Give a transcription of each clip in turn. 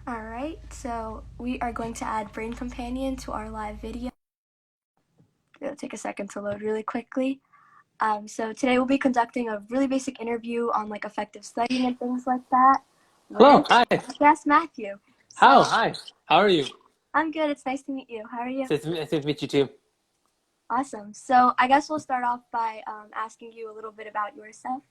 Alright, so we are going to add Brain Companion to our live video. It'll take a second to load really quickly. So today we'll be conducting a really basic interview on like effective studying and things like that Hello, with hi. yes, Matthew. How? So Hi. How are you? I'm good. It's nice to meet you. How are you? Nice to meet you too. Awesome. So I guess we'll start off by asking you a little bit about yourself.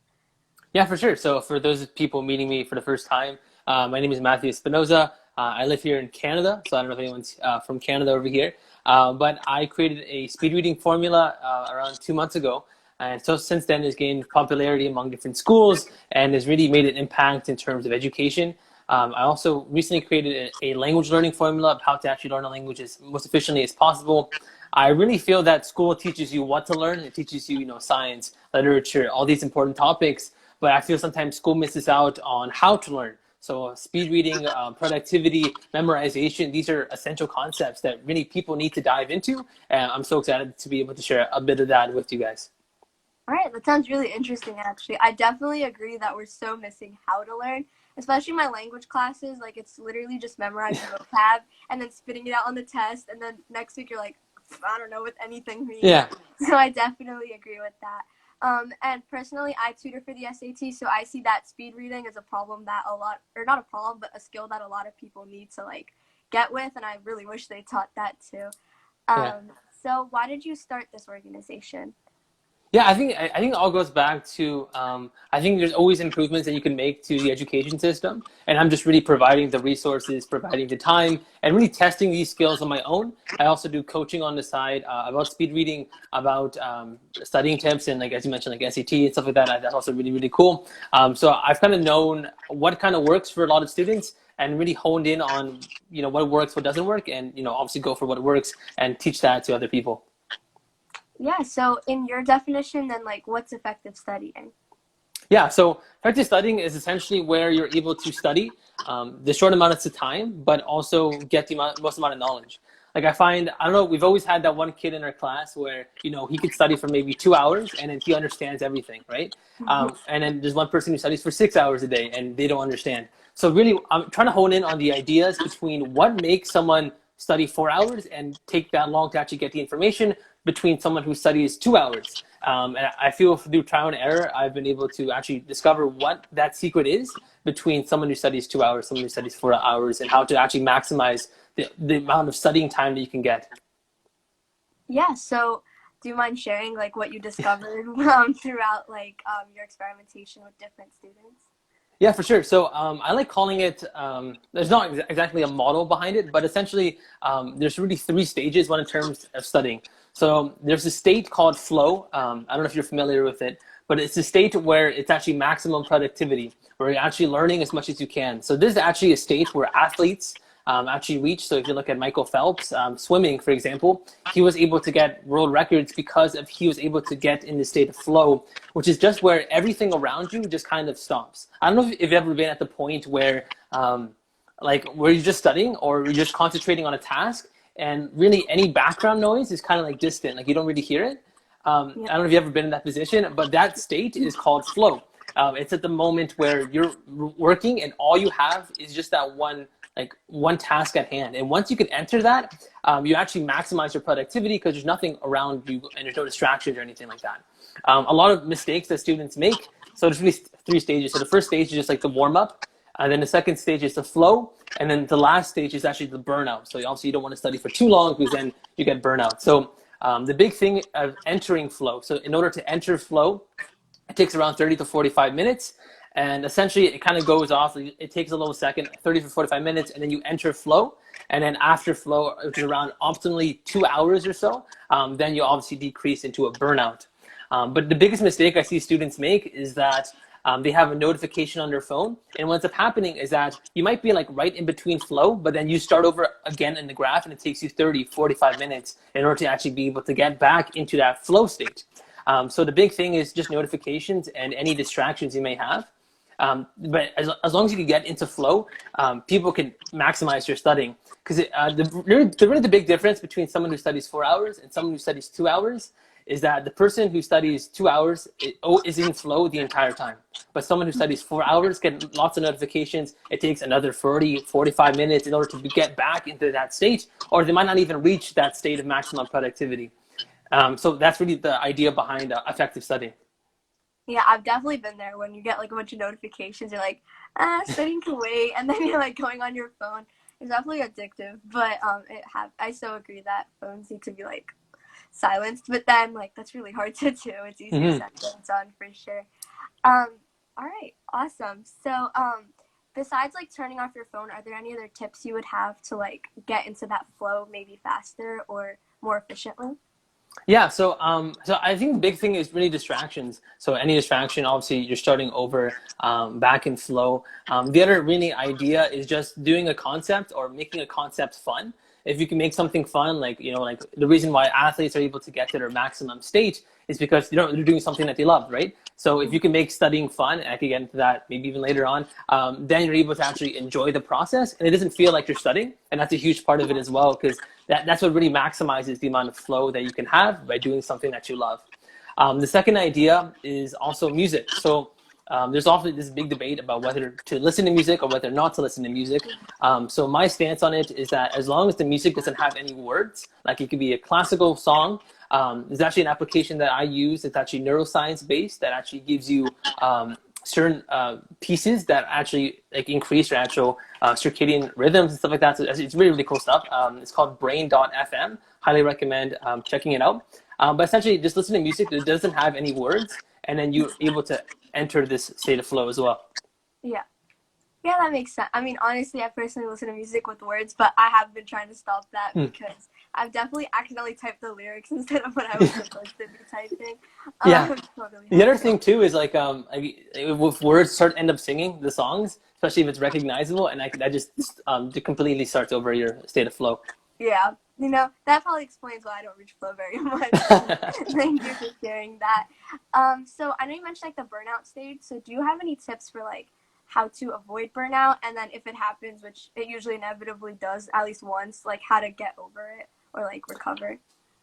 Yeah, for sure. So for those people meeting me for the first time, my name is Matthew Espinoza. I live here in Canada, so I don't know if anyone's from Canada over here. But I created a speed reading formula around 2 months ago. And so since then, it's gained popularity among different schools and has really made an impact in terms of education. I also recently created a language learning formula of how to actually learn a language as most efficiently as possible. I really feel that school teaches you what to learn. It teaches you, science, literature, all these important topics. But I feel sometimes school misses out on how to learn. So speed reading, productivity, memorization, these are essential concepts that really people need to dive into. And I'm so excited to be able to share a bit of that with you guys. All right, that sounds really interesting, actually. I definitely agree that we're so missing how to learn, especially my language classes. Like, it's literally just memorizing vocab and then spitting it out on the test, and then next week you're like, I don't know what anything means. Yeah. So I definitely agree with that. And personally, I tutor for the SAT, so I see that speed reading is a problem that or not a problem, but a skill that a lot of people need to, like, get with, and I really wish they taught that too. Yeah. So why did you start this organization? Yeah, I think it all goes back to I think there's always improvements that you can make to the education system, and I'm just really providing the resources, providing the time, and really testing these skills on my own. I also do coaching on the side about speed reading, about studying tips, and like as you mentioned, like SAT and stuff like that. That's also really really cool. So I've kind of known what kind of works for a lot of students, and really honed in on what works, what doesn't work, and obviously go for what works and teach that to other people. Yeah, so in your definition, then, like, what's effective studying? Yeah, so effective studying is essentially where you're able to study the short amounts of time, but also get the most amount of knowledge. Like I don't know, we've always had that one kid in our class where, he could study for maybe 2 hours and then he understands everything, right? And then there's one person who studies for 6 hours a day and they don't understand. So really, I'm trying to hone in on the ideas between what makes someone study 4 hours and take that long to actually get the information between someone who studies 2 hours. And I feel through trial and error, I've been able to actually discover what that secret is between someone who studies 2 hours, someone who studies 4 hours, and how to actually maximize the amount of studying time that you can get. Yeah, so do you mind sharing, like, what you discovered throughout, like, your experimentation with different students? Yeah, for sure. So I like calling it, there's not exactly a model behind it, but essentially there's really three stages when in terms of studying. So there's a state called flow. I don't know if you're familiar with it, but it's a state where it's actually maximum productivity, where you're actually learning as much as you can. So this is actually a state where athletes actually reach. So if you look at Michael Phelps, swimming, for example, he was able to get world records because he was able to get in the state of flow, which is just where everything around you just kind of stops. I don't know if you've ever been at the point where, where you're just studying or you're just concentrating on a task, and really any background noise is kind of like distant, like you don't really hear it. I don't know if you've ever been in that position, but that state is called flow. It's at the moment where you're working and all you have is just that one task at hand. And once you can enter that, you actually maximize your productivity because there's nothing around you and there's no distractions or anything like that. A lot of mistakes that students make, so there's really three stages. So the first stage is just like the warm up, and then the second stage is the flow, and then the last stage is actually the burnout. So obviously you don't want to study for too long because then you get burnout. So the big thing of entering flow, so in order to enter flow, it takes around 30 to 45 minutes. And essentially, it kind of goes off. It takes a little second, 30 to 45 minutes, and then you enter flow. And then after flow, which is around optimally 2 hours or so, then you obviously decrease into a burnout. But the biggest mistake I see students make is that they have a notification on their phone. And what ends up happening is that you might be like right in between flow, but then you start over again in the graph, and it takes you 30, 45 minutes in order to actually be able to get back into that flow state. So the big thing is just notifications and any distractions you may have. But as long as you can get into flow, people can maximize your studying. Because really the big difference between someone who studies 4 hours and someone who studies 2 hours is that the person who studies 2 hours is in flow the entire time. But someone who studies 4 hours gets lots of notifications. It takes another 30, 45 minutes in order to get back into that state, or they might not even reach that state of maximum productivity. So that's really the idea behind effective studying. Yeah, I've definitely been there when you get like a bunch of notifications. You're like, studying can wait, and then you're like going on your phone. It's definitely addictive, but I so agree that phones need to be like silenced. But then like that's really hard to do. It's easier said than done for sure. All right, awesome. So besides like turning off your phone, are there any other tips you would have to like get into that flow maybe faster or more efficiently? Yeah, so I think the big thing is really distractions. So any distraction, obviously, you're starting over, back in flow. The other really idea is just doing a concept or making a concept fun. If you can make something fun, like like the reason why athletes are able to get to their maximum state is because they're doing something that they love, right? So if you can make studying fun, and I can get into that maybe even later on, then you're able to actually enjoy the process, and it doesn't feel like you're studying, and that's a huge part of it as well, because that's what really maximizes the amount of flow that you can have by doing something that you love. The second idea is also music. So there's often this big debate about whether to listen to music or whether not to listen to music. So my stance on it is that as long as the music doesn't have any words, like it could be a classical song, there's actually an application that I use. It's actually neuroscience based that actually gives you certain pieces that actually like increase your actual circadian rhythms and stuff like that. So it's really, really cool stuff. It's called brain.fm. Highly recommend checking it out. But essentially just listen to music that doesn't have any words, and then you're able to enter this state of flow as well. Yeah. Yeah, that makes sense. I mean, honestly, I personally listen to music with words, but I have been trying to stop that because I've definitely accidentally typed the lyrics instead of what I was supposed to be typing. Yeah. Totally The other thing too is like if words end up singing the songs, especially if it's recognizable, and that just completely starts over your state of flow. Yeah, that probably explains why I don't reach flow very much. Thank you for sharing that. So I know you mentioned like the burnout stage. So do you have any tips for like how to avoid burnout, and then if it happens, which it usually inevitably does at least once, like how to get over it or like recover?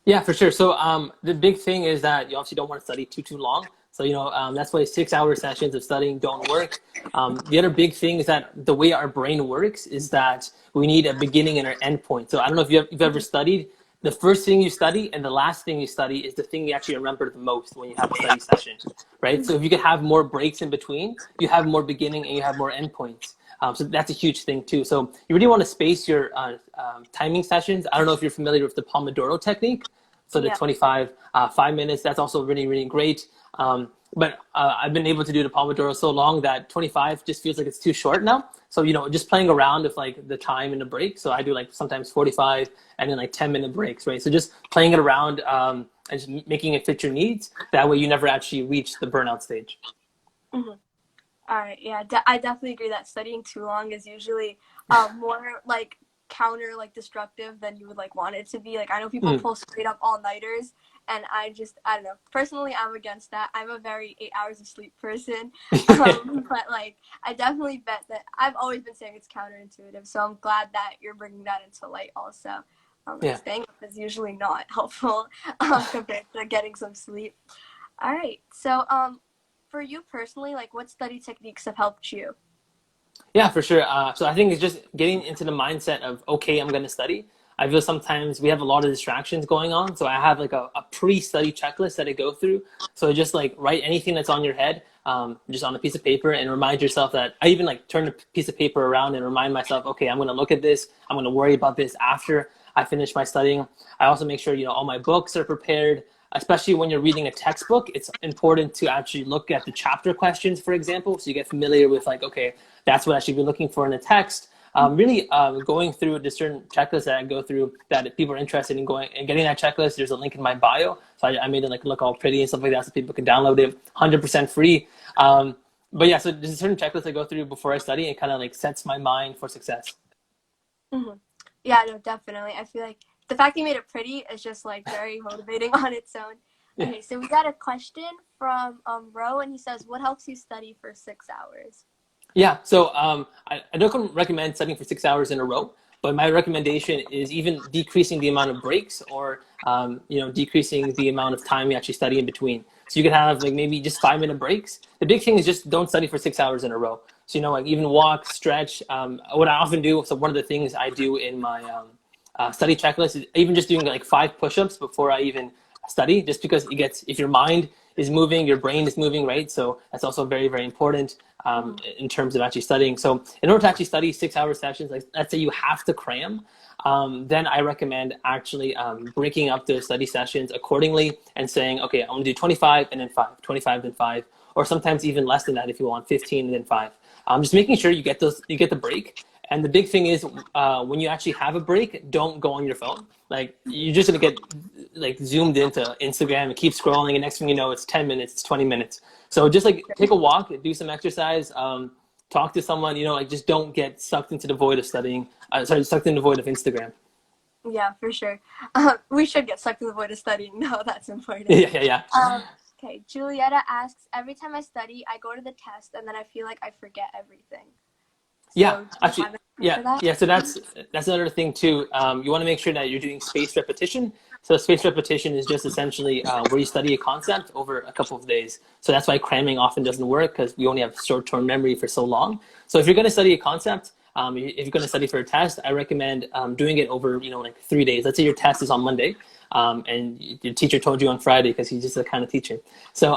Yeah, for sure. So the big thing is that you obviously don't want to study too long. So that's why 6 hour sessions of studying don't work. The other big thing is that the way our brain works is that we need a beginning and an end point. So I don't know if you've ever studied. The first thing you study and the last thing you study is the thing you actually remember the most when you have a study session, right? So if you can have more breaks in between, you have more beginning and you have more end points. So that's a huge thing too. So you really want to space your timing sessions. I don't know if you're familiar with the Pomodoro technique. So the 25, 5 minutes, that's also really, really great. But I've been able to do the Pomodoro so long that 25 just feels like it's too short now. So, just playing around with like the time and the break. So I do like sometimes 45 and then like 10-minute breaks, right? So just playing it around and just making it fit your needs. That way you never actually reach the burnout stage. Mm-hmm. All right, yeah, I definitely agree that studying too long is usually more like counter like destructive than you would like want it to be. Like I know people pull straight up all-nighters, and I don't know. Personally, I'm against that. I'm a very 8 hours of sleep person, but like I definitely bet that I've always been saying it's counterintuitive. So I'm glad that you're bringing that into light also. Staying up is usually not helpful compared to getting some sleep. All right, so for you personally, like what study techniques have helped you? Yeah, for sure. So I think it's just getting into the mindset of, okay, I'm going to study. I feel sometimes we have a lot of distractions going on. So I have like a pre-study checklist that I go through. So just like write anything that's on your head, just on a piece of paper, and remind yourself that I even like turn the piece of paper around and remind myself, okay, I'm going to look at this. I'm going to worry about this after I finish my studying. I also make sure, all my books are prepared. Especially when you're reading a textbook, it's important to actually look at the chapter questions, for example, so you get familiar with like, okay, that's what I should be looking for in a text. Really going through the certain checklists that I go through that if people are interested in going and getting that checklist, there's a link in my bio. So I made it like look all pretty and stuff like that so people can download it 100% free. But yeah, so there's a certain checklist I go through before I study and kind of like sets my mind for success. Mm-hmm. Yeah, no, definitely. I feel like the fact that you made it pretty is just like very motivating on its own. Yeah. Okay, so we got a question from Ro, and he says, "What helps you study for 6 hours?" Yeah, so I don't recommend studying for 6 hours in a row, But my recommendation is even decreasing the amount of breaks, or decreasing the amount of time you actually study in between. So you could have like maybe just 5-minute breaks. The big thing is just don't study for 6 hours in a row. So like even walk, stretch. What I often do. So one of the things I do in my study checklist is even just doing like 5 push-ups before I even study, just because if your mind is moving, your brain is moving, right? So that's also very, very important in terms of actually studying. So in order to actually study 6-hour sessions, like let's say you have to cram, then I recommend actually breaking up the study sessions accordingly and saying, okay, I'm gonna do 25 and then 5, 25 then 5, or sometimes even less than that if you want, 15 and then 5. Just making sure you get the break. And the big thing is when you actually have a break, don't go on your phone. Like you're just gonna get like zoomed into Instagram and keep scrolling, and next thing you know, it's 10 minutes, it's 20 minutes. So just like take a walk, do some exercise, talk to someone, like just don't get sucked into the void of studying. Sucked into the void of Instagram. Yeah, for sure. We should get sucked in the void of studying. No, that's important. Yeah. Okay, Julietta asks, every time I study, I go to the test and then I feel like I forget everything. Yeah, So actually, yeah. So that's another thing too. You want to make sure that you're doing spaced repetition. So spaced repetition is just essentially where you study a concept over a couple of days. So that's why cramming often doesn't work, because we only have short-term memory for so long. So if you're going to study a concept, if you're going to study for a test, I recommend doing it over like 3 days. Let's say your test is on Monday, and your teacher told you on Friday because he's just the kind of teacher. So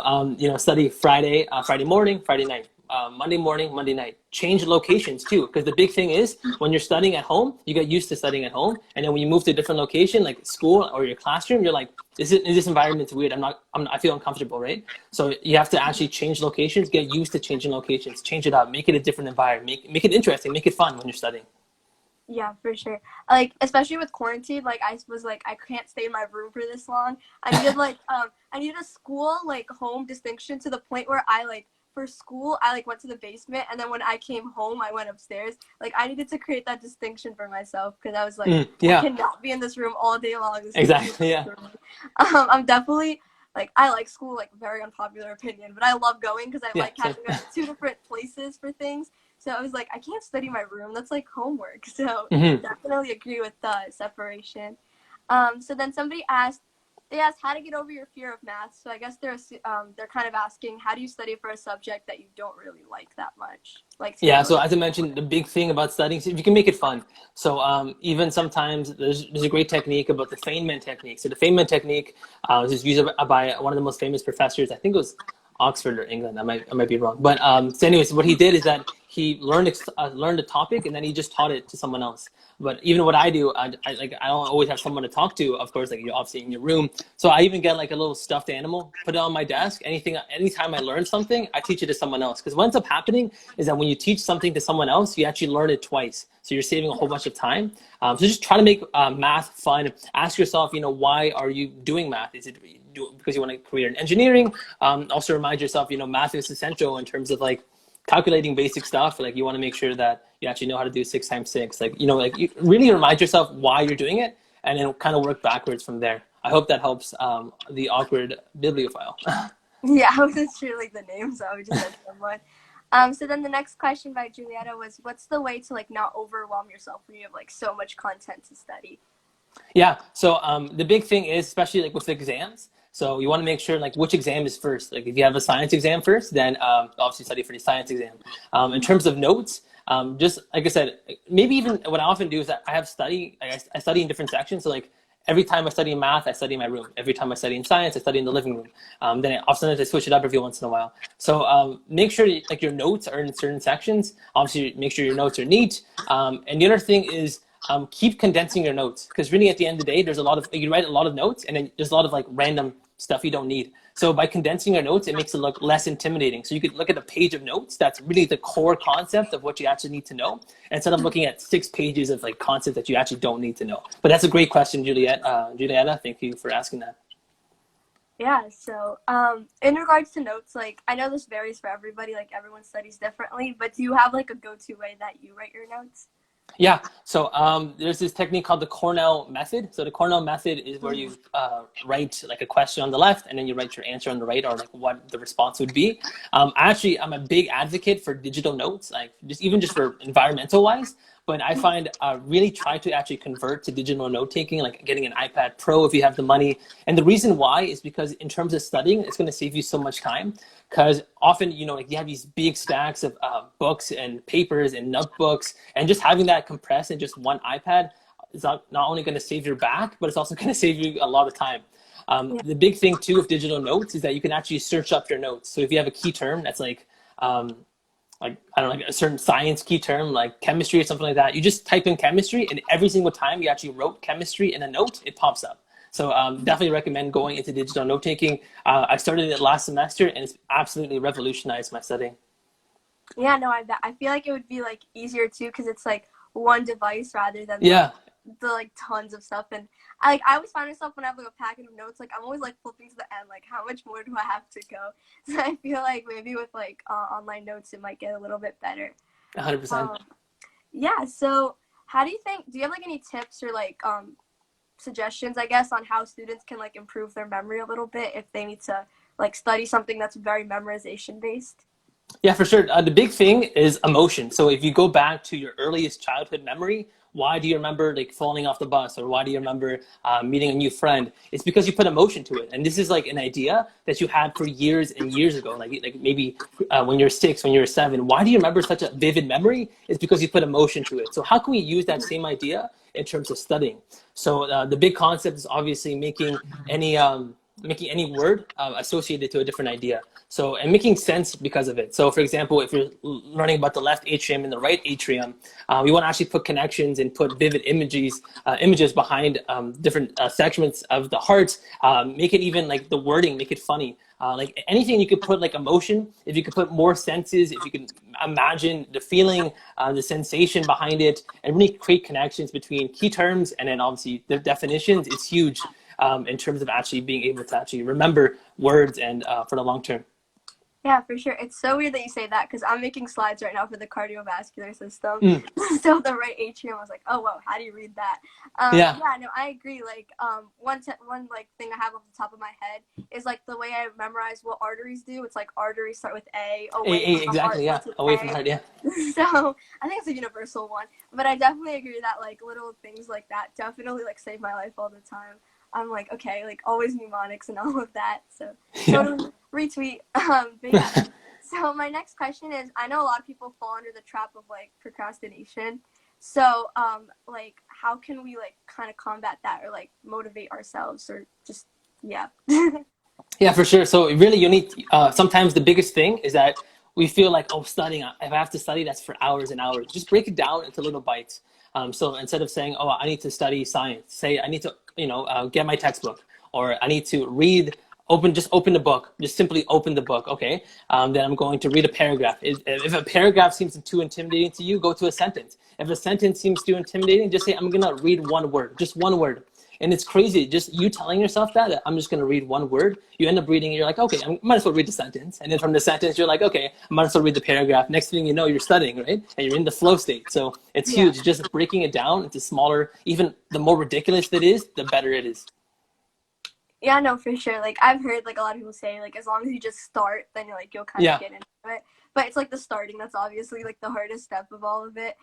study Friday morning, Friday night. Monday morning, Monday night. Change locations too, because the big thing is when you're studying at home, you get used to studying at home, and then when you move to a different location, like school or your classroom, you're like, this environment's weird. I feel uncomfortable, right? So you have to actually change locations, get used to changing locations, change it up, make it a different environment, make it interesting, make it fun when you're studying. Yeah, for sure. Like, especially with quarantine, like I was like, I can't stay in my room for this long. I needed a school like home distinction, to the point where for school, I went to the basement, and then when I came home, I went upstairs. Like I needed to create that distinction for myself, because I was like, yeah. I cannot be in this room all day long. Exactly. Yeah. I'm definitely I like school, like very unpopular opinion, but I love going because I like having 2 different places for things. So I was like, I can't study my room. That's like homework. So definitely agree with the separation. So then they asked how to get over your fear of math. So I guess they're kind of asking, how do you study for a subject that you don't really like that much? So as I mentioned, the big thing about studying is if you can make it fun. So even sometimes there's a great technique about the Feynman technique. So the Feynman technique is used by one of the most famous professors. I think it was Oxford or England. I might be wrong. But so anyways, what he did is that he learned a topic, and then he just taught it to someone else. But even what I do, I don't always have someone to talk to. Of course, like you're obviously in your room. So I even get like a little stuffed animal, put it on my desk. Anytime I learn something, I teach it to someone else. Because what ends up happening is that when you teach something to someone else, you actually learn it twice. So you're saving a whole bunch of time. So just try to make math fun. Ask yourself, why are you doing math? Is it because you want to career in engineering? Also remind yourself, math is essential in terms of like calculating basic stuff. Like you want to make sure that you actually know how to do 6 times 6. You really remind yourself why you're doing it, and then kind of work backwards from there. I hope that helps the awkward bibliophile. Yeah, I wasn't sure like the name, so I would just said someone. So then the next question by Julietta was, what's the way to like not overwhelm yourself when you have like so much content to study? Yeah. So the big thing is, especially like with exams, so you want to make sure like which exam is first. Like if you have a science exam first, then obviously study for the science exam. In terms of notes, just like I said, maybe even what I often do is that I study in different sections. So like every time I study in math, I study in my room. Every time I study in science, I study in the living room. Then sometimes I switch it up every once in a while. So make sure like your notes are in certain sections. Obviously, make sure your notes are neat. And the other thing is, keep condensing your notes, because really at the end of the day, you write a lot of notes, and then there's a lot of like random stuff you don't need. So by condensing your notes, it makes it look less intimidating. So you could look at a page of notes that's really the core concept of what you actually need to know, instead of looking at 6 pages of like concepts that you actually don't need to know. But that's a great question, Julietta. Thank you for asking that. Yeah, so in regards to notes, like I know this varies for everybody, like everyone studies differently, but do you have like a go-to way that you write your notes? Yeah, so there's this technique called the Cornell method. So the Cornell method is where you write like a question on the left, and then you write your answer on the right, or like what the response would be. I'm a big advocate for digital notes, like just for environmental wise. but I find really try to actually convert to digital note taking, like getting an iPad Pro if you have the money. And the reason why is because in terms of studying, it's going to save you so much time. Because often, like you have these big stacks of books and papers and notebooks, and just having that compressed in just one iPad is not only going to save your back, but it's also going to save you a lot of time. Yeah. The big thing too with digital notes is that you can actually search up your notes. So if you have a key term that's like I don't know, like a certain science key term like chemistry or something like that, you just type in chemistry, and every single time you actually wrote chemistry in a note, it pops up. So definitely recommend going into digital note taking. I started it last semester, and it's absolutely revolutionized my studying. Yeah, no, I bet. I feel like it would be like easier too because it's like one device rather than Yeah, the like tons of stuff. And I always find myself when I have like a packet of notes, like I'm always like flipping to the end, like how much more do I have to go? So I feel like maybe with like online notes it might get a little bit better. 100%. Yeah, so how do you think, do you have like any tips or like suggestions, I guess, on how students can like improve their memory a little bit if they need to like study something that's very memorization based? Yeah, for sure. The big thing is emotion. So if you go back to your earliest childhood memory, why do you remember like falling off the bus, or why do you remember meeting a new friend? It's because you put emotion to it. And this is like an idea that you had for years and years ago, like maybe when you're 6, when you're 7. Why do you remember such a vivid memory? It's because you put emotion to it. So how can we use that same idea in terms of studying? So the big concept is obviously making any word associated to a different idea. So, and making sense because of it. So for example, if you're learning about the left atrium and the right atrium, we want to actually put connections and put vivid images behind different segments of the heart. Make it even like the wording, make it funny. Like anything you could put like emotion, if you could put more senses, if you can imagine the feeling, the sensation behind it, and really create connections between key terms and then obviously the definitions, it's huge in terms of actually being able to actually remember words and for the long term. Yeah, for sure. It's so weird that you say that because I'm making slides right now for the cardiovascular system. Mm. So the right atrium, I was like, oh, whoa, how do you read that? Yeah. Yeah, no, I agree. Like, one like thing I have off the top of my head is like the way I memorize what arteries do. It's like arteries start with A, away from the heart Exactly. Yeah. starts with Away from A. heart. Yeah. So I think it's a universal one. But I definitely agree that like little things like that definitely like save my life all the time. I'm like, okay, like always mnemonics and all of that. So Yeah. totally retweet. But yeah. So my next question is, I know a lot of people fall under the trap of like procrastination. So like how can we like kind of combat that or like motivate ourselves or just yeah. Yeah, for sure. So really, you need. Sometimes the biggest thing is that we feel like, oh, studying. If I have to study, that's for hours and hours. Just break it down into little bites. So instead of saying, oh, I need to study science, say I need to, get my textbook, or I need to read. Just open the book. Just simply open the book. Okay. Then I'm going to read a paragraph. If a paragraph seems too intimidating to you, go to a sentence. If a sentence seems too intimidating, just say, I'm gonna read one word, just one word. And it's crazy, just you telling yourself that I'm just going to read one word. You end up reading, you're like, okay, I might as well read the sentence. And then from the sentence, you're like, okay, I might as well read the paragraph. Next thing you know, you're studying, right? And you're in the flow state. So it's Yeah. huge. Just breaking it down into smaller, even the more ridiculous it is, the better it is. Yeah, no, for sure. Like I've heard like a lot of people say like as long as you just start, then you're like you'll kind of Yeah. get into it. But it's like the starting that's obviously like the hardest step of all of it.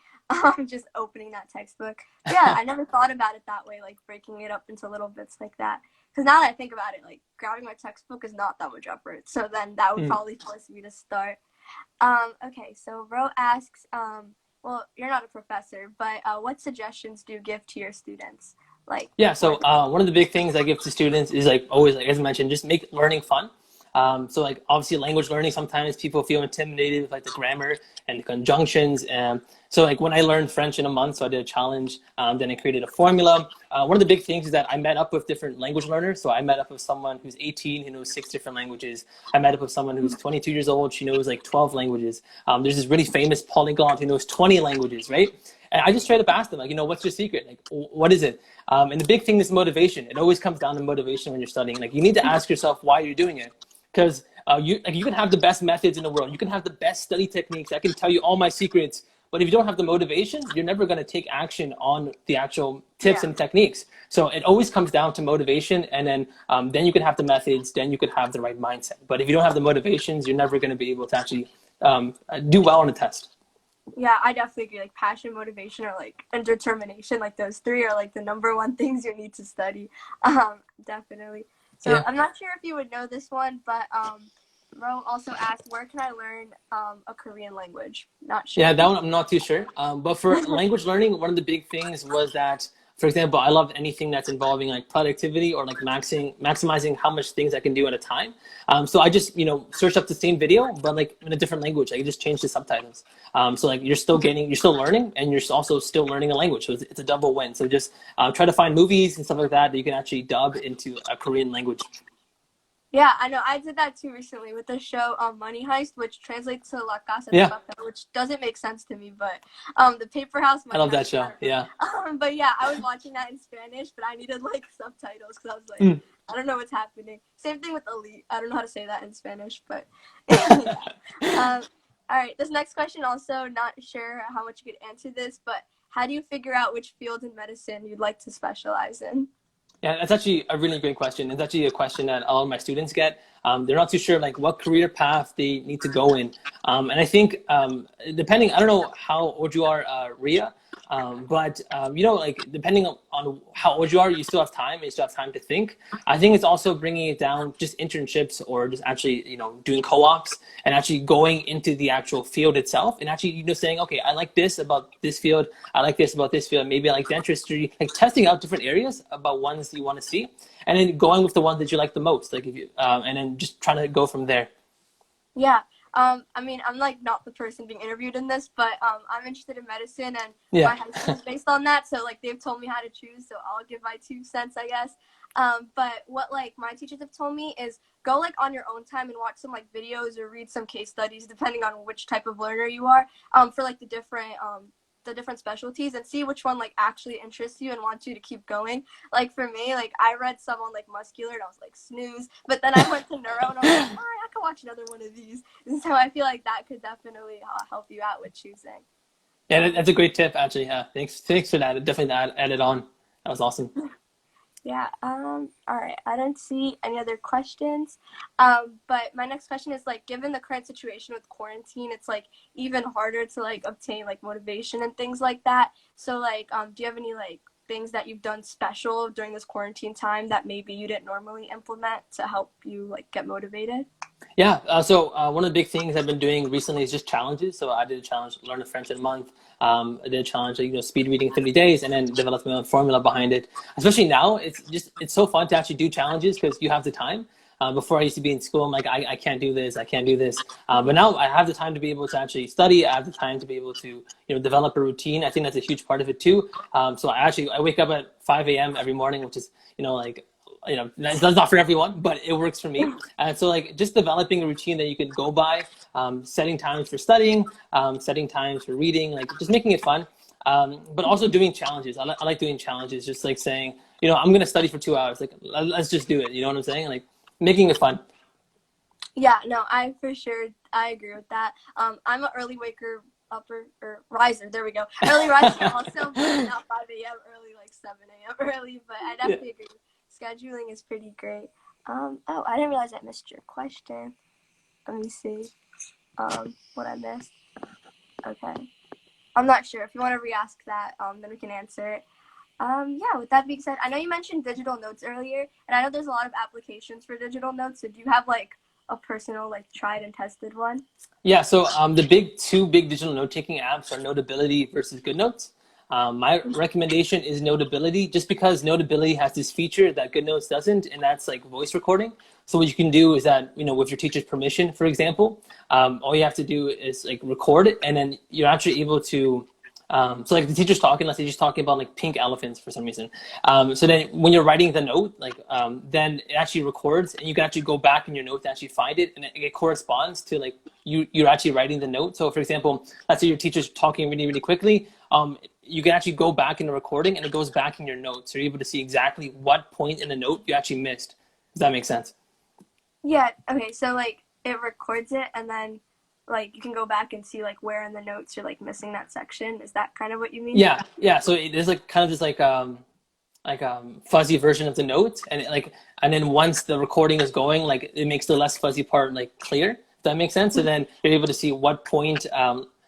Just opening that textbook. Yeah, I never thought about it that way, like breaking it up into little bits like that. Because now that I think about it, like grabbing my textbook is not that much effort. So then that would Mm. probably force me to start. Okay, so Ro asks, well, you're not a professor, but what suggestions do you give to your students? Like, Yeah, for so one of the big things I give to students is like always, like as I mentioned, just make learning fun. So like obviously language learning, sometimes people feel intimidated with like the grammar and the conjunctions. And so like when I learned French in a month, so I did a challenge, then I created a formula. One of the big things is that I met up with different language learners. So I met up with someone who's 18, who knows 6 different languages. I met up with someone who's 22 years old. She knows like 12 languages. There's this really famous polyglot who knows 20 languages, right? And I just straight up asked them, like, what's your secret? Like, what is it? And the big thing is motivation. It always comes down to motivation when you're studying. Like, you need to ask yourself why you're doing it. Because you can have the best methods in the world. You can have the best study techniques. I can tell you all my secrets. But if you don't have the motivation, you're never going to take action on the actual tips Yeah. and techniques. So it always comes down to motivation. And then you can have the methods. Then you could have the right mindset. But if you don't have the motivations, you're never going to be able to actually do well on a test. Yeah, I definitely agree. Like passion, motivation, or like and determination, like those three are like the number one things you need to study. Definitely. So Yeah. I'm not sure if you would know this one, but Ro also asked, where can I learn a Korean language? Not Yeah, sure. that one I'm not too sure. But for language learning, one of the big things was that, for example, I love anything that's involving like productivity or like maximizing how much things I can do at a time. So I just, searched up the same video, but like in a different language. I just changed the subtitles. So like you're still learning, and you're also still learning a language. So it's a double win. So just try to find movies and stuff like that you can actually dub into a Korean language. Yeah, I know. I did that too recently with the show Money Heist, which translates to La Casa de Yeah, Papel, which doesn't make sense to me, but the Paper House I Money love that Heist, I show. don't Yeah. know. But yeah, I was watching that in Spanish, but I needed like subtitles because I was like, Mm. I don't know what's happening. Same thing with Elite. I don't know how to say that in Spanish, but yeah. All right, this next question also not sure how much you could answer this, but how do you figure out which field in medicine you'd like to specialize in? Yeah, that's actually a really great question. It's actually a question that a lot of my students get. They're not too sure like what career path they need to go in. And I think depending, I don't know how old you are, Ria, but like depending on how old you are, you still have time. You still have time to think. I think it's also bringing it down, just internships or just actually doing co-ops and actually going into the actual field itself and actually saying, okay, I like this about this field. I like this about this field. Maybe I like dentistry. Like testing out different areas about ones you want to see, and then going with the ones that you like the most. Like if you, and then just trying to go from there. Yeah. I mean, I'm like not the person being interviewed in this, but I'm interested in medicine, and Yeah. my high school is based on that. So like they've told me how to choose, so I'll give my 2 cents, I guess. But what like my teachers have told me is go like on your own time and watch some like videos or read some case studies, depending on which type of learner you are. For like the different specialties, and see which one like actually interests you and wants you to keep going. Like for me, like I read some on like muscular and I was like snooze, but then I went to neuro and I was like, oh, I could watch another one of these. And so I feel like that could definitely help you out with choosing. Yeah, that's a great tip, actually. Yeah, thanks for that. Definitely added on. That was awesome. Yeah. All right. I don't see any other questions. But my next question is like, given the current situation with quarantine, it's like even harder to like obtain like motivation and things like that. So like, do you have any like things that you've done special during this quarantine time that maybe you didn't normally implement to help you like get motivated? Yeah. So one of the big things I've been doing recently is just challenges. So I did a challenge, learn a French in a month. I did a challenge, speed reading 30 days, and then developed my own formula behind it. Especially now, it's so fun to actually do challenges because you have the time. Before I used to be in school, I'm like, I can't do this, I can't do this. But now I have the time to be able to actually study. I have the time to be able to, develop a routine. I think that's a huge part of it too. So I wake up at 5 a.m. every morning, which is, like, that's not for everyone, but it works for me. And so like just developing a routine that you can go by, setting times for studying, setting times for reading, like just making it fun. But also doing challenges. I like doing challenges, just like saying, I'm going to study for 2 hours. Like, let's just do it. You know what I'm saying? Like making it fun. Yeah, no, I agree with that. I'm an early waker upper or riser. There we go. Early riser also, but not 5 a.m. early, like 7 a.m. early. But I Yeah. definitely agree. Scheduling is pretty great. Oh, I didn't realize I missed your question. Let me see. What I missed. Okay. I'm not sure. If you want to re-ask that, then we can answer it. Yeah, with that being said, I know you mentioned digital notes earlier, and I know there's a lot of applications for digital notes. So do you have like a personal, like tried and tested one? Yeah, so the two big digital note-taking apps are Notability versus GoodNotes. My recommendation is Notability, just because Notability has this feature that GoodNotes doesn't, and that's like voice recording. So what you can do is that, with your teacher's permission, for example, all you have to do is like record it, and then you're actually able to so like the teacher's talking, let's say she's talking about like pink elephants for some reason. So then when you're writing the note, like then it actually records, and you can actually go back in your note to actually find it, and it corresponds to like you're actually writing the note. So for example, let's say your teacher's talking really, really quickly. You can actually go back in the recording, and it goes back in your notes. So you're able to see exactly what point in the note you actually missed. Does that make sense? Yeah. Okay. So like it records it, and then like you can go back and see like where in the notes you're like missing that section. Is that kind of what you mean? Yeah, yeah. So it is like kind of just like fuzzy version of the note, and and then once the recording is going, like it makes the less fuzzy part like clear. Does that make sense? So then you're able to see what point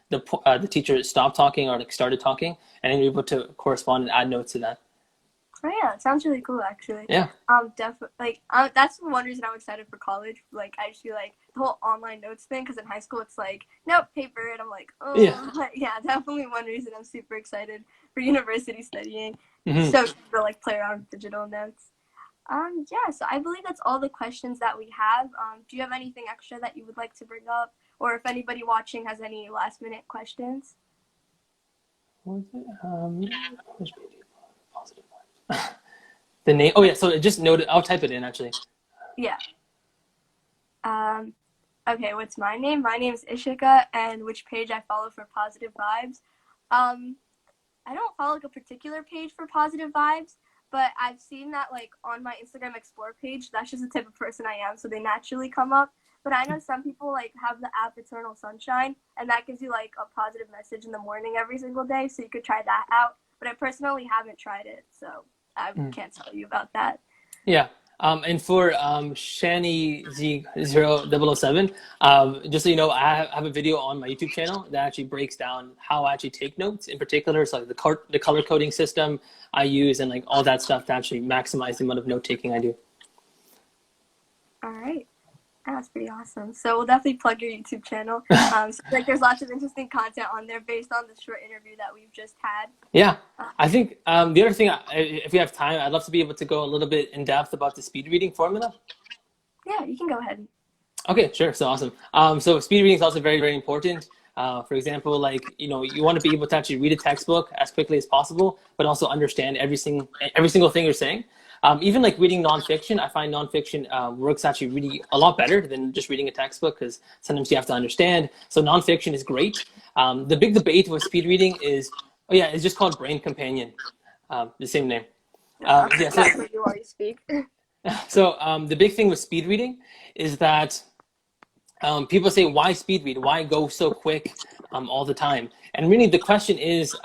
the teacher stopped talking or like started talking, and then you're able to correspond and add notes to that. Oh yeah, it sounds really cool actually. Yeah. Definitely. Like, that's one reason I'm excited for college. Like, I just feel like the whole online notes thing. Because in high school, it's like nope, paper, and I'm like, oh, Yeah. yeah, definitely one reason I'm super excited for university studying. Mm-hmm. So to like play around with digital notes. Yeah. So I believe that's all the questions that we have. Do you have anything extra that you would like to bring up, or if anybody watching has any last minute questions? What was it? Positive vibes. The name. Oh yeah. So just note it. I'll type it in actually. Yeah. Okay, what's my name? My name is Ishika, and which page I follow for positive vibes. I don't follow like a particular page for positive vibes, but I've seen that like on my Instagram Explore page, that's just the type of person I am, so they naturally come up. But I know some people like have the app Eternal Sunshine, and that gives you like a positive message in the morning every single day, so you could try that out. But I personally haven't tried it, so I can't tell you about that. Yeah. And for Shani Z0007, just so you know, I have a video on my YouTube channel that actually breaks down how I actually take notes in particular. So like the color coding system I use and like all that stuff to actually maximize the amount of note taking I do. All right. That's pretty awesome. So we'll definitely plug your YouTube channel. So like there's lots of interesting content on there based on the short interview that we've just had. Yeah, I think the other thing, if we have time, I'd love to be able to go a little bit in depth about the speed reading formula. Yeah, you can go ahead. Okay, sure. So awesome. So speed reading is also very, very important. For example, like, you know, you want to be able to actually read a textbook as quickly as possible, but also understand every single thing you're saying. Even like reading nonfiction, I find nonfiction works actually really a lot better than just reading a textbook because sometimes you have to understand. So nonfiction is great. The big debate with speed reading is, oh yeah, it's just called Brain Companion, the same name. Yeah, so, That's what you always speak. so the big thing with speed reading is that people say, why speed read? Why go so quick all the time? And really the question is,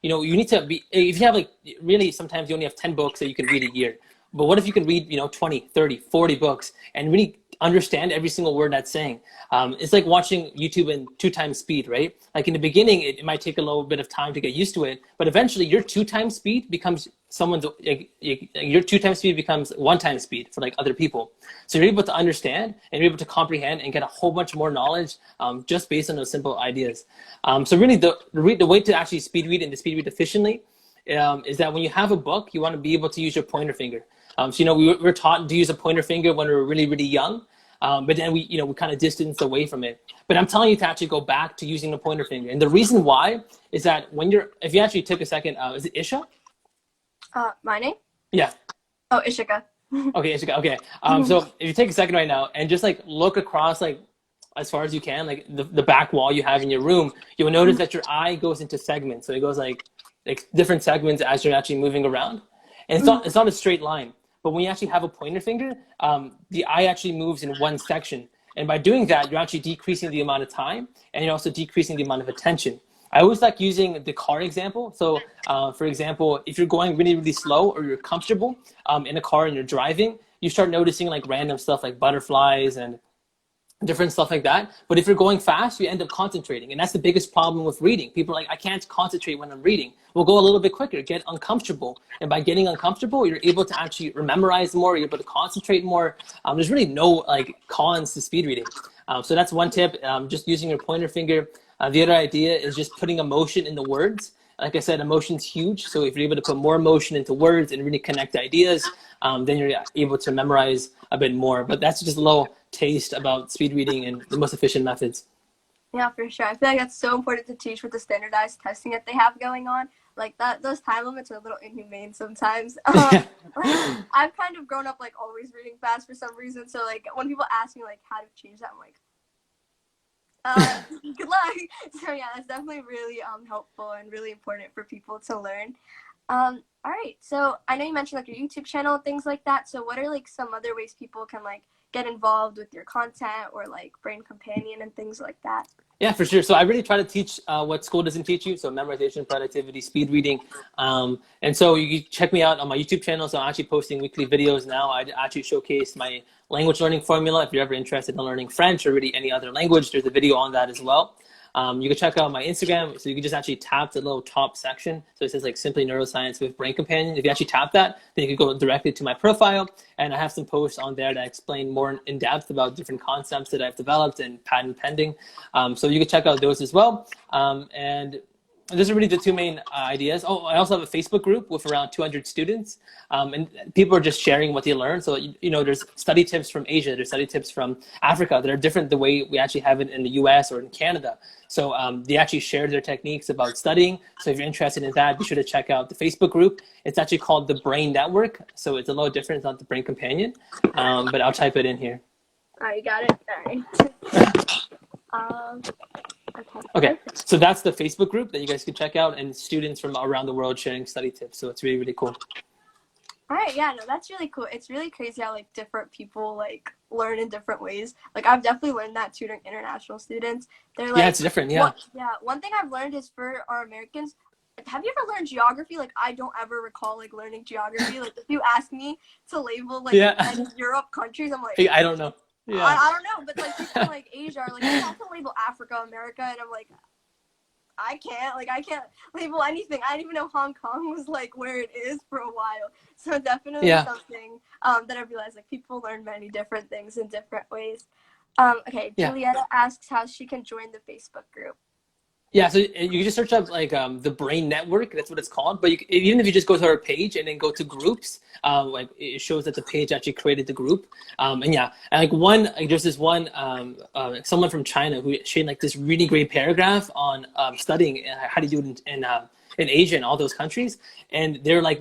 you know, you need to be, if you have like, really sometimes you only have 10 books that you can read a year. But what if you can read, you know, 20, 30, 40 books and really understand every single word that's saying? It's like watching YouTube in 2 times speed, right? Like in the beginning, it might take a little bit of time to get used to it, but eventually your 2 times speed becomes your 2 times speed becomes 1 time speed for like other people. So you're able to understand and you're able to comprehend and get a whole bunch more knowledge just based on those simple ideas. So really the way to actually speed read and to speed read efficiently is that when you have a book, you want to be able to use your pointer finger. So, you know, we're taught to use a pointer finger when we were really, really young, but then we kind of distanced away from it. But I'm telling you to actually go back to using the pointer finger. And the reason why is that if you actually took a second, is it Isha? My name? Yeah. Oh, Ishika. Okay, Ishika. Okay. So if you take a second right now and just like look across like as far as you can, like the back wall you have in your room, you'll notice that your eye goes into segments. So it goes like different segments as you're actually moving around. And it's not a straight line. But when you actually have a pointer finger, the eye actually moves in one section. And by doing that, you're actually decreasing the amount of time and you're also decreasing the amount of attention. I always like using the car example. So for example, if you're going really, really slow or you're comfortable in a car and you're driving, you start noticing like random stuff like butterflies and different stuff like that. But if you're going fast, you end up concentrating. And that's the biggest problem with reading. People are like, I can't concentrate when I'm reading. We'll go a little bit quicker, get uncomfortable. And by getting uncomfortable, you're able to actually memorize more, you're able to concentrate more. There's really no like cons to speed reading. So that's one tip, just using your pointer finger. The other idea is just putting emotion in the words. Like I said, emotion's huge. So if you're able to put more emotion into words and really connect ideas, then you're able to memorize a bit more. But that's just a little taste about speed reading and the most efficient methods. Yeah, for sure. I feel like that's so important to teach with the standardized testing that they have going on. Like those time limits are a little inhumane sometimes. Like, I've kind of grown up like always reading fast for some reason. So like when people ask me like how to change that, I'm like, good luck. So yeah, that's definitely really helpful and really important for people to learn. All right. So I know you mentioned like your YouTube channel and things like that. So what are like some other ways people can like get involved with your content or like Brain Companion and things like that? Yeah, for sure. So I really try to teach what school doesn't teach you. So memorization, productivity, speed reading. And so you can check me out on my YouTube channel. So I'm actually posting weekly videos now. I actually showcase my language learning formula. If you're ever interested in learning French or really any other language, there's a video on that as well. You can check out my Instagram. So you can just actually tap the little top section. So it says like Simply Neuroscience with Brain Companion. If you actually tap that, then you can go directly to my profile. And I have some posts on there that explain more in depth about different concepts that I've developed and patent pending. So you can check out those as well. And those are really the two main ideas. Oh, I also have a Facebook group with around 200 students, and people are just sharing what they learn. So, there's study tips from Asia, there's study tips from Africa that are different the way we actually have it in the US or in Canada. So they actually share their techniques about studying. So if you're interested in that, be sure to check out the Facebook group. It's actually called the Brain Network. So it's a little different, it's not the Brain Companion, but I'll type it in here. All right, you got it. All right. Okay, so that's the Facebook group that you guys can check out, and students from around the world sharing study tips. So it's really, really cool. All right, yeah, no, that's really cool. It's really crazy how like different people like learn in different ways. Like I've definitely learned that tutoring international students. They're like, yeah, it's different. Yeah. One thing I've learned is for our Americans. Have you ever learned geography? Like I don't ever recall like learning geography. Like if you ask me to label like Europe countries, I'm like, I don't know. Yeah. I don't know, but like people in like Asia are like, I have to label Africa, America, and I'm like, I can't label anything. I didn't even know Hong Kong was like where it is for a while. So definitely something that I realized like people learn many different things in different ways. Okay, Julietta asks how she can join the Facebook group. Yeah, so you can just search up like the Brain Network. That's what it's called. But even if you just go to our page and then go to groups, like it shows that the page actually created the group. There's this one someone from China who shared like this really great paragraph on studying and how to do it in Asia and all those countries. And they're like,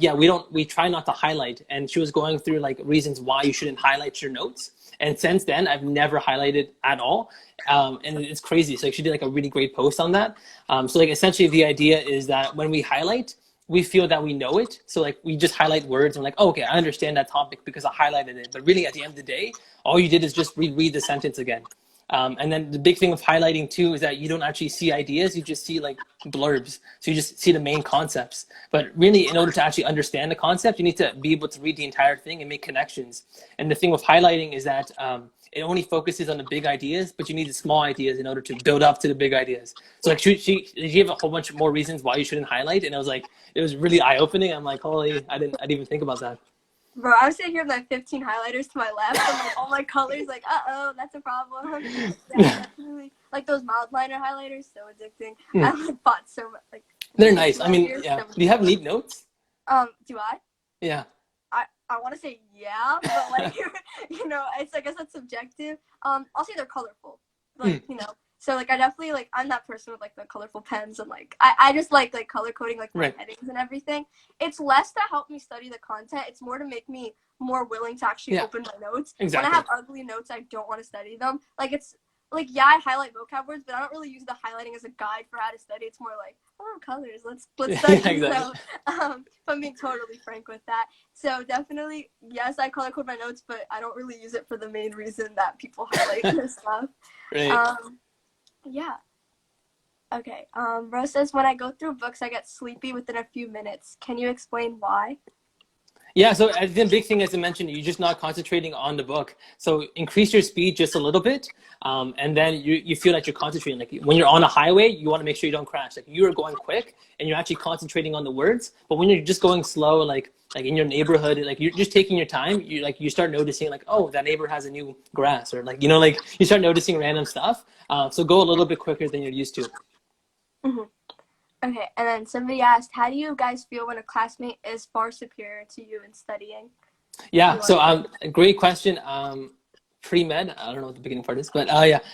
we try not to highlight. And she was going through like reasons why you shouldn't highlight your notes. And since then, I've never highlighted at all. And it's crazy. So she did like a really great post on that. So like essentially the idea is that when we highlight, we feel that we know it. So like we just highlight words and like, oh, okay, I understand that topic because I highlighted it. But really at the end of the day, all you did is just reread the sentence again. And then the big thing with highlighting too is that you don't actually see ideas, you just see like blurbs. So you just see the main concepts. But really, in order to actually understand the concept, you need to be able to read the entire thing and make connections. And the thing with highlighting is that it only focuses on the big ideas, but you need the small ideas in order to build up to the big ideas. So like she gave a whole bunch more reasons why you shouldn't highlight, and it was really eye-opening. I'm like, holy, I didn't even think about that. Bro, I was sitting here with like 15 highlighters to my left, and like all my colors, like, that's a problem. Yeah, definitely. Like those mild liner highlighters, so addicting. I like bought so much. Like they're nice. I mean, yeah. Do you have neat notes? Do I? Yeah. I want to say yeah, but like it's I guess that's subjective. I'll say they're colorful, like So like I definitely like I'm that person with like the colorful pens and like I just like color coding like my headings and everything. It's less to help me study the content. It's more to make me more willing to actually open my notes. Exactly. When I have ugly notes, I don't want to study them. Like it's like I highlight vocab words, but I don't really use the highlighting as a guide for how to study. It's more like colors. Let's study. Exactly. So if I'm being totally frank with that. So definitely yes, I color code my notes, but I don't really use it for the main reason that people highlight this stuff. Right. Yeah. Okay. Rose says, when I go through books, I get sleepy within a few minutes. Can you explain why? Yeah, so I think the big thing, as I mentioned, you're just not concentrating on the book. So increase your speed just a little bit, and then you feel like you're concentrating. Like when you're on a highway, you want to make sure you don't crash. Like you are going quick, and you're actually concentrating on the words. But when you're just going slow, like in your neighborhood, like you're just taking your time. You start noticing like, oh, that neighbor has a new grass, or like you start noticing random stuff. So go a little bit quicker than you're used to. Mm-hmm. Okay, and then somebody asked, how do you guys feel when a classmate is far superior to you in studying? Yeah, so great question. Pre-med, I don't know what the beginning part is, but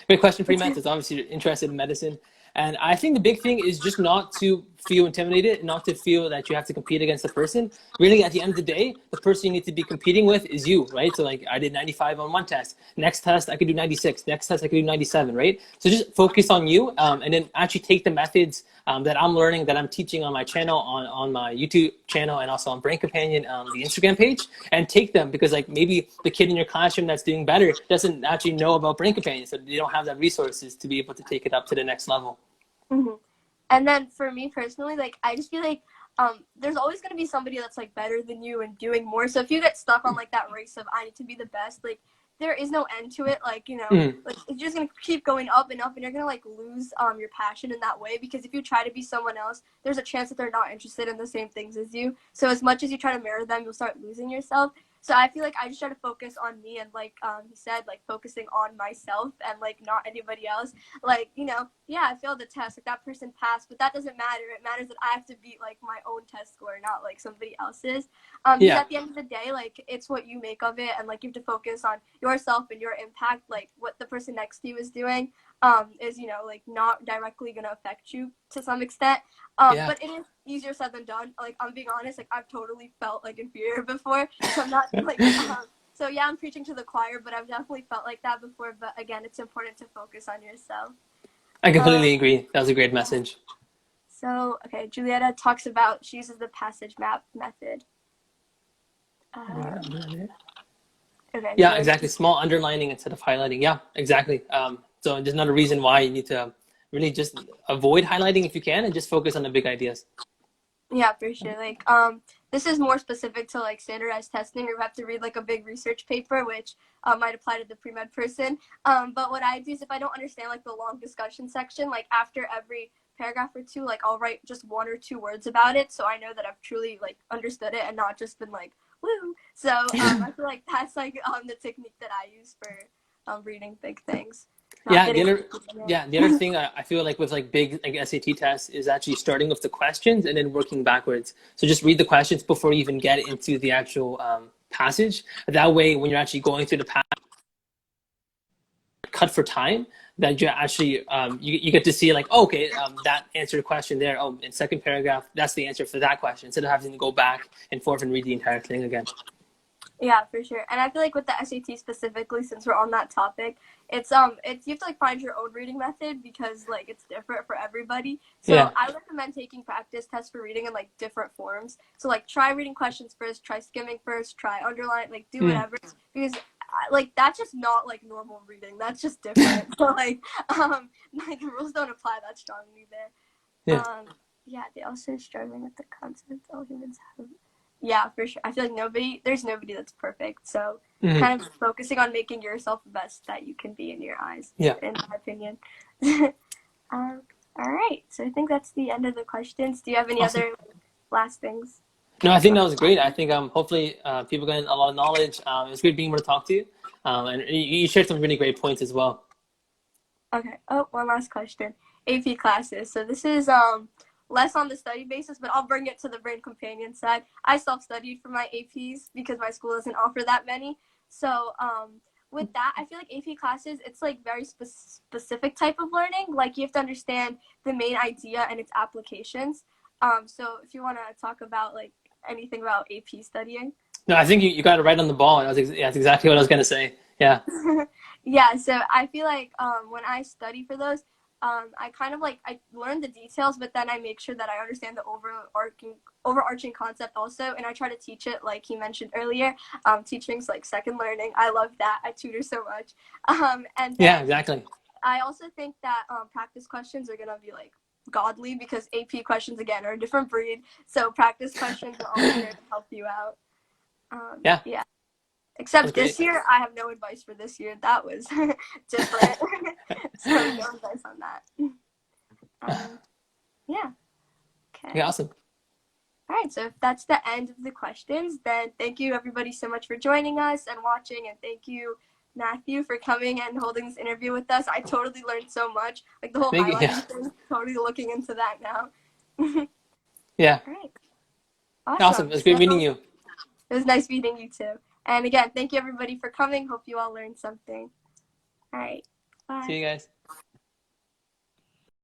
great question, pre-med. It's obviously you're interested in medicine. And I think the big thing is just not to feel intimidated, not to feel that you have to compete against the person. Really, at the end of the day, the person you need to be competing with is you, right? So like I did 95 on one test. Next test, I could do 96. Next test, I could do 97, right? So just focus on you and then actually take the methods that I'm learning, that I'm teaching on my channel, on my YouTube channel, and also on Brain Companion, the Instagram page, and take them, because like maybe the kid in your classroom that's doing better doesn't actually know about Brain Companion, so they don't have the resources to be able to take it up to the next level. Mm-hmm. And then for me personally, like I just feel like there's always going to be somebody that's like better than you and doing more. So if you get stuck on like that race of I need to be the best, like there is no end to it. Like, Mm. like it's just gonna keep going up and up, and you're gonna like lose your passion in that way, because if you try to be someone else, there's a chance that they're not interested in the same things as you. So as much as you try to mirror them, you'll start losing yourself. So I feel like I just try to focus on me, and like he said, like focusing on myself and like not anybody else. Like, yeah, I failed the test, like that person passed, but that doesn't matter. It matters that I have to beat like my own test score, not like somebody else's. Because Yeah. at the end of the day, like it's what you make of it, and like you have to focus on yourself and your impact. Like what the person next to you is doing is like not directly gonna affect you to some extent. Yeah. But it is easier said than done. Like I'm being honest, like I've totally felt like inferior before, so I'm not like so yeah, I'm preaching to the choir, but I've definitely felt like that before. But again, it's important to focus on yourself. I Uh, completely agree. That was a great message. so okay, Julietta talks about, she uses the passage map method. Okay, Yeah, so exactly. Small underlining instead of highlighting. Yeah, exactly. So there's another reason why you need to really just avoid highlighting if you can and just focus on the big ideas. yeah, for sure. Like, this is more specific to like standardized testing, or you have to read like a big research paper, which might apply to the pre-med person. But what I do is, if I don't understand like the long discussion section, like after every paragraph or two, like I'll write just 1 or 2 words about it, so I know that I've truly like understood it and not just been like woo. So I feel like that's like the technique that I use for reading big things, not Yeah, getting. the other thing I feel like with like big like SAT tests is actually starting with the questions and then working backwards. So just read the questions before you even get into the actual passage. That way, when you're actually going through the passage, cut for time, that you actually you get to see like, oh, okay, that answered a question there. Oh, in second paragraph, that's the answer for that question, instead of having to go back and forth and read the entire thing again. Yeah, for sure. And I feel like with the SAT specifically, since we're on that topic, it's you have to like find your own reading method, because like it's different for everybody. So Yeah. I recommend taking practice tests for reading in like different forms. So like try reading questions first, try skimming first, try underline, like do Mm. whatever, because like that's just not like normal reading. That's just different. So like the rules don't apply that strongly there. Yeah. Yeah, they also struggling with the concept all humans have. Yeah, for sure. I feel like there's nobody that's perfect. So Mm-hmm. kind of focusing on making yourself the best that you can be in your eyes, Yeah. in my opinion. All right. So I think that's the end of the questions. Do you have any Awesome. other last things? No, I think that was great. I think hopefully people gain a lot of knowledge. It was great being able to talk to you, and you shared some really great points as well. Okay. Oh, one last question. AP classes. So this is less on the study basis, but I'll bring it to the brain companion side. I self-studied for my APs because my school doesn't offer that many. So with that, I feel like AP classes, it's like very specific type of learning. Like you have to understand the main idea and its applications. So if you want to talk about like anything about AP studying. No, I think you got it right on the ball. That's exactly what I was going to say. Yeah. Yeah, so I feel like when I study for those, I kind of like I learn the details, but then I make sure that I understand the overarching concept also, and I try to teach it like he mentioned earlier. Teaching's like second learning. I love that. I tutor so much. And Yeah, then exactly. I also think that practice questions are gonna be like godly, because AP questions again are a different breed. So practice questions are always there to help you out. Yeah, Yeah. that's Except this great. year, I have no advice for this year. That was different. So no advice on that. Yeah. Okay, Okay. awesome. All right. So if that's the end of the questions, then thank you everybody so much for joining us and watching, and thank you, Matthew, for coming and holding this interview with us. I totally learned so much. Like the whole Thank you. Yeah, highlighting thing. Totally looking into that now. yeah, All right. awesome. Awesome. It was great So meeting you. it was nice meeting you too. And again, thank you everybody for coming. Hope you all learned something. All right. See Bye. you guys.